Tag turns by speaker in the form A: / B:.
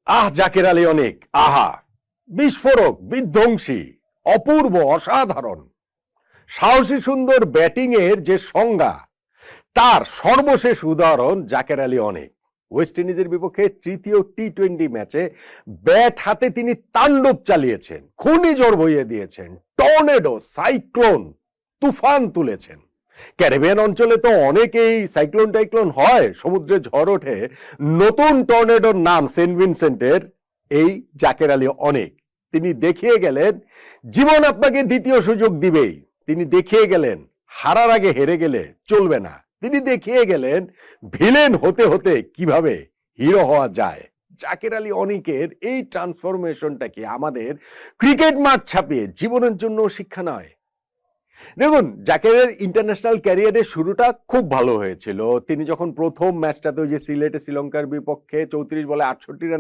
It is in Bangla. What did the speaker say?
A: জাকের আলী অনেক, আহা, বিস্ফোরক, বিধ্বংসী, অপূর্ব, অসাধারণ, সাহসী সুন্দর ব্যাটিং এর যে সংজ্ঞা, তার সর্বশেষ উদাহরণ জাকের আলী অনেক। ওয়েস্ট ইন্ডিজের বিপক্ষে তৃতীয় টি-20 ম্যাচে ব্যাট হাতে তিনি তাণ্ডব চালিয়েছেন, ঘূর্ণিঝড় বইয়ে দিয়েছেন, টর্নেডো, সাইক্লোন, তুফান তুলেছেন। ক্যারিবিয়ান অঞ্চলে তো অনেকেই সাইক্লোন টাইক্লোন হয়, সমুদ্রে ঝড় ওঠে। নতুন টর্নেডোর নাম সেন্ট ভিনসেন্টের এই জাকের আলী অনেক। তিনি দেখিয়ে গেলেন জীবন আপনাকে দ্বিতীয় সুযোগ দিবেই। তিনি দেখিয়ে গেলেন হারার আগে হেরে গেলে চলবে না। তিনি দেখিয়ে গেলেন ভিলেন হতে হতে কিভাবে হিরো হওয়া যায়। জাকের আলী অনেকের এই ট্রান্সফরমেশনটা কি আমাদের ক্রিকেট মাঠ ছাপিয়ে জীবনের জন্য শিক্ষা নয়? দেখুন, জাকেরের ইন্টারন্যাশনাল ক্যারিয়ারের শুরুটা খুব ভালো হয়েছিল। তিনি যখন প্রথম ম্যাচটাতে ওই যে সিলেটে শ্রীলঙ্কার বিপক্ষে 34 বলে 68 রানে